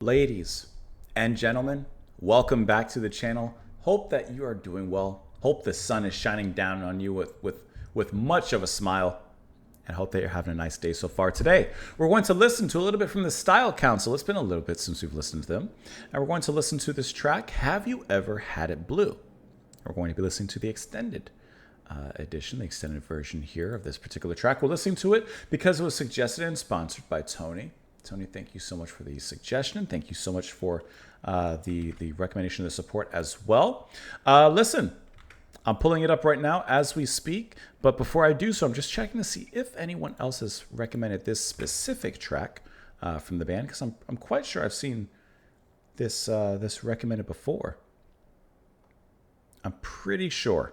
Ladies and gentlemen, welcome back to the channel. Hope that you are doing well. Hope the sun is shining down on you with much of a smile, and hope that you're having a nice day so far. Today, we're going to listen to a little bit from the Style Council. It's been a little bit since we've listened to them, and we're going to listen to this track, Have You Ever Had It Blue? We're going to be listening to the extended edition, the extended version here of this particular track. We're listening to it because it was suggested and sponsored by Tony. Tony, thank you so much for the suggestion. Thank you so much for the recommendation, the support as well. Listen, I'm pulling it up right now as we speak. But before I do so, I'm just checking to see if anyone else has recommended this specific track from the band, because I'm quite sure I've seen this recommended before. I'm pretty sure.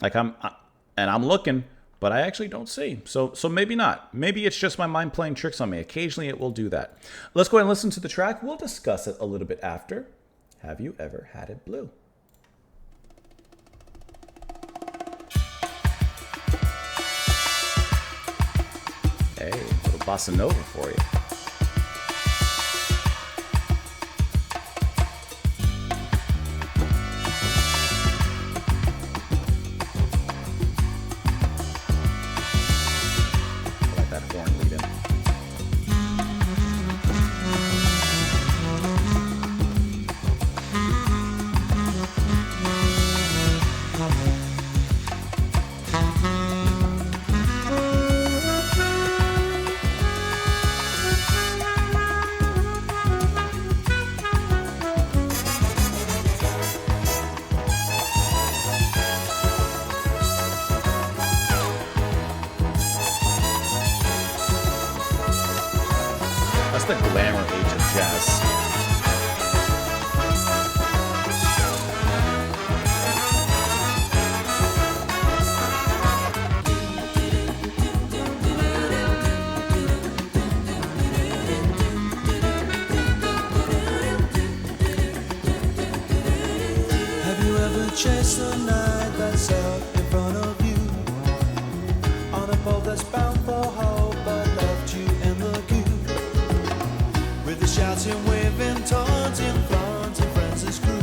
Like I'm looking, but I actually don't see. So maybe not. Maybe it's just my mind playing tricks on me. Occasionally it will do that. Let's go ahead and listen to the track. We'll discuss it a little bit after. Have You Ever Had It Blue? Hey, a little bossa nova for you. That's the glamour age of jazz. Have you ever chased a night that's out in front of you on a boat that's bound for hope but left you in the queue? With the shouting, waving, taunting, flaunting friends as crew,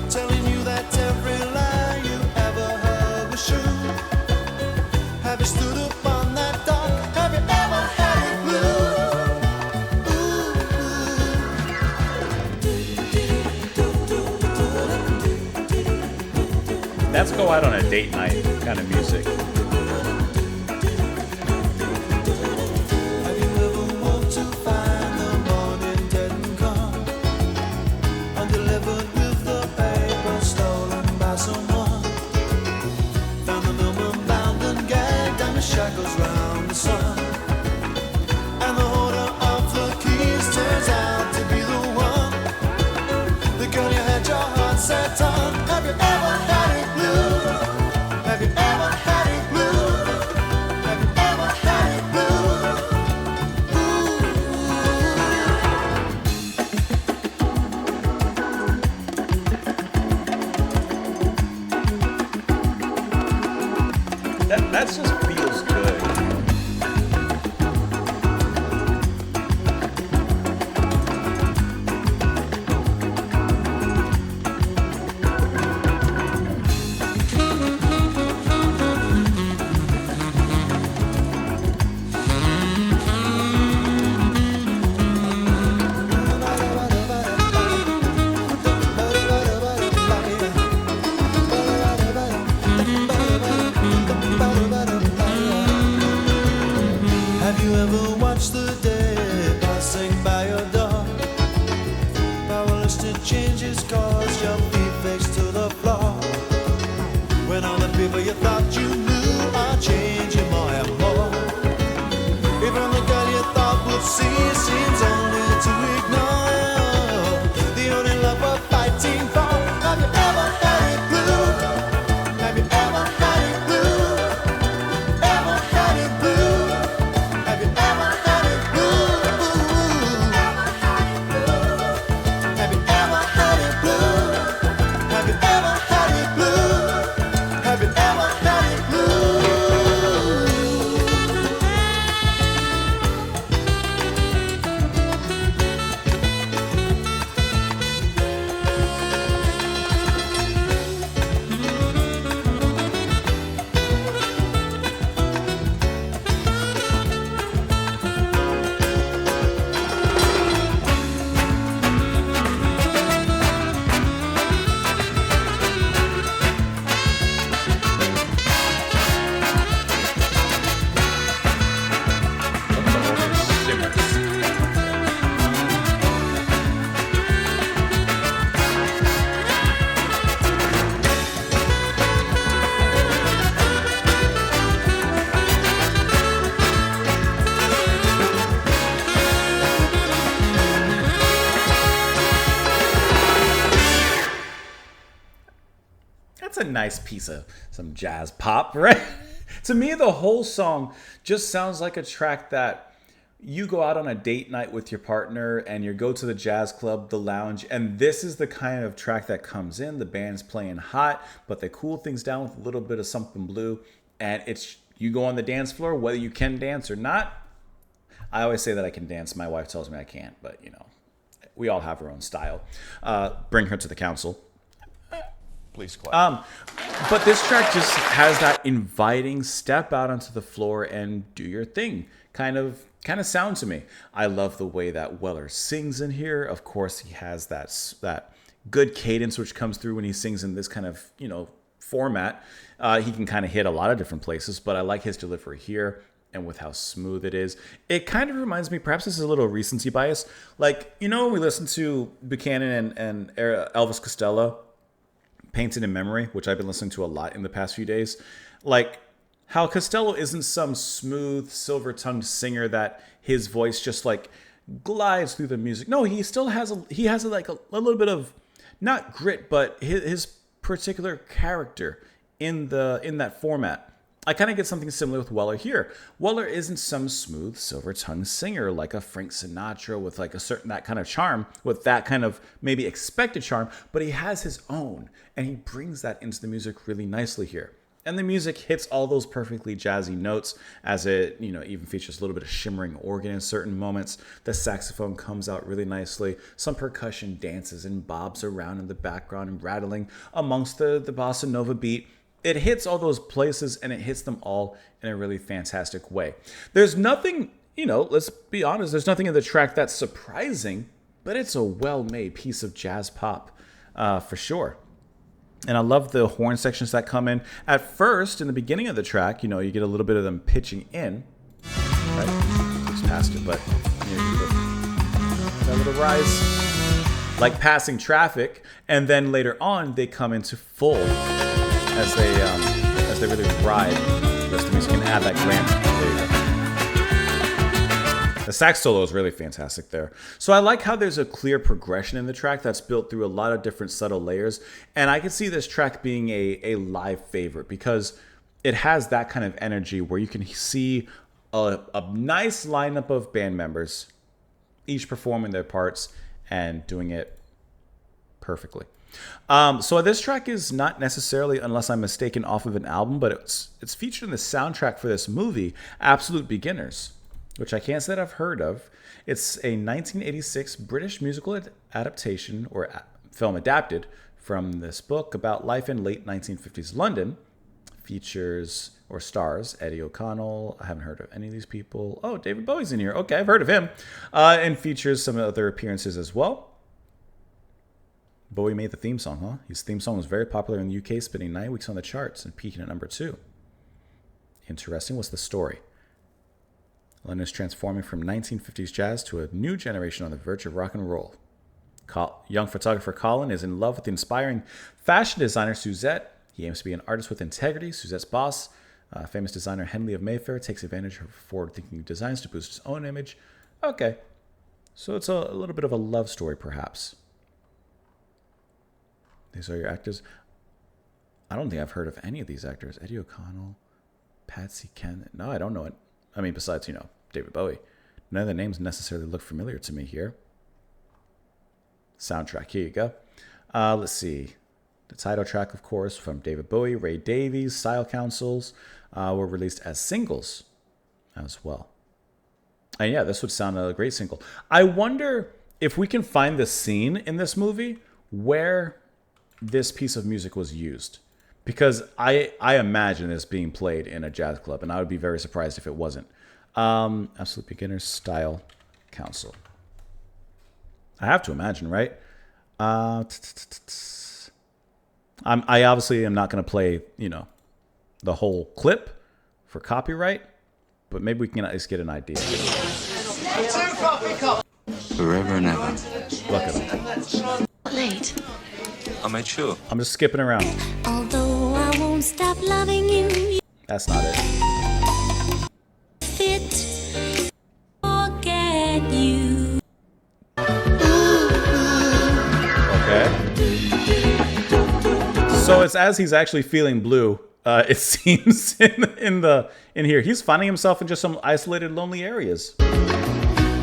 telling you that every lie you ever heard was true. Have you stood up on that dock? Have you ever had it blue? That's go out on a date night kind of music. Shackles round the sun, and the holder of the keys turns out to be the one, the girl you had your heart set on. Have you ever had it blue? Have you ever had it blue? Have you ever had it That just feels good. that's a nice piece of some jazz pop, right? To me, the whole song just sounds like a track that you go out on a date night with your partner and you go to the jazz club, the lounge, and this is the kind of track that comes in. The band's playing hot, but they cool things down with a little bit of something blue, and it's you go on the dance floor, whether you can dance or not. I always say that I can dance. My wife tells me I can't, but you know, we all have our own style. Bring her to the council. Please clap. But this track just has that inviting step out onto the floor and do your thing kind of sound to me. I love the way that Weller sings in here. Of course, he has that good cadence which comes through when he sings in this kind of, you know, format. He can kind of hit a lot of different places, but I like his delivery here. And with how smooth it is, it kind of reminds me, perhaps this is a little recency bias, like, you know, when we listen to Buchanan and Elvis Costello, Painted in Memory, which I've been listening to a lot in the past few days, like how Costello isn't some smooth, silver-tongued singer that his voice just like glides through the music. No, he still has a little bit of, not grit, but his particular character in that format. I kind of get something similar with Weller here. Weller isn't some smooth, silver-tongued singer like a Frank Sinatra with like that kind of charm, with that kind of maybe expected charm, but he has his own, and he brings that into the music really nicely here. And the music hits all those perfectly jazzy notes, as it, you know, even features a little bit of shimmering organ in certain moments. The saxophone comes out really nicely. Some percussion dances and bobs around in the background and rattling amongst the bossa nova beat. It hits all those places, and it hits them all in a really fantastic way. There's nothing, you know, let's be honest, there's nothing in the track that's surprising, but it's a well-made piece of jazz pop for sure. And I love the horn sections that come in. At first, in the beginning of the track, you know, you get a little bit of them pitching in. Right? Just past it, but you know, that little rise. Like passing traffic, and then later on, they come into full as they really ride this music and add that grand. There you go. The sax solo is really fantastic there. So I like how there's a clear progression in the track that's built through a lot of different subtle layers. And I can see this track being a live favorite because it has that kind of energy where you can see a nice lineup of band members, each performing their parts and doing it perfectly. So this track is not necessarily, unless I'm mistaken, off of an album, but it's featured in the soundtrack for this movie, Absolute Beginners, which I can't say that I've heard of. It's a 1986 British musical adaptation, or film adapted from this book about life in late 1950s London. Features or stars Eddie O'Connell. I haven't heard of any of these people. Oh, David Bowie's in here. Okay, I've heard of him. And features some other appearances as well. Bowie made the theme song, huh? His theme song was very popular in the UK, spending 9 weeks on the charts and peaking at number 2. Interesting. What's the story? London is transforming from 1950s jazz to a new generation on the verge of rock and roll. Young photographer Colin is in love with the inspiring fashion designer Suzette. He aims to be an artist with integrity. Suzette's boss, famous designer Henley of Mayfair, takes advantage of her forward-thinking designs to boost his own image. Okay. So it's a little bit of a love story, perhaps. These are your actors. I don't think I've heard of any of these actors. Eddie O'Connell, Patsy Kensit. No, I don't know it. I mean, besides, you know, David Bowie. None of the names necessarily look familiar to me here. Soundtrack, here you go. Let's see. The title track, of course, from David Bowie, Ray Davies, Style Councils, were released as singles as well. And yeah, this would sound a great single. I wonder if we can find the scene in this movie where this piece of music was used, because I imagine this being played in a jazz club, and I would be very surprised if it wasn't. Absolute Beginners, Style Council. I have to imagine, right? I obviously am not going to play, you know, the whole clip for copyright, but maybe we can at least get an idea. Forever and ever. Look at them. Late. I made sure. I'm just skipping around. Although I won't stop loving you, That's not it. fit forget you. Okay. So it's as he's actually feeling blue. It seems in here he's finding himself in just some isolated, lonely areas.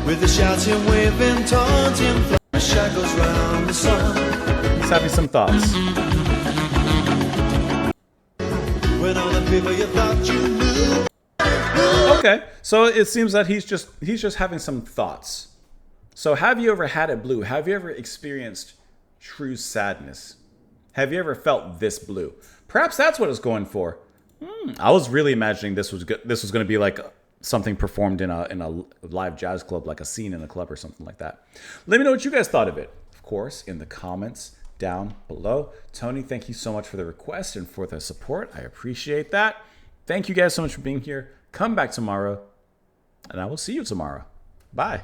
With the shouting, waving, taunting, shackles round the sun. He's having some thoughts. When all the people you thought you knew. Okay, so it seems that he's just having some thoughts. So have you ever had it blue? Have you ever experienced true sadness? Have you ever felt this blue? Perhaps that's what it's going for. I was really imagining this was going to be like something performed in a live jazz club, like a scene in a club or something like that. Let me know what you guys thought of it. Of course, in the comments down below. Tony, thank you so much for the request and for the support. I appreciate that. Thank you guys so much for being here. Come back tomorrow, and I will see you tomorrow. Bye.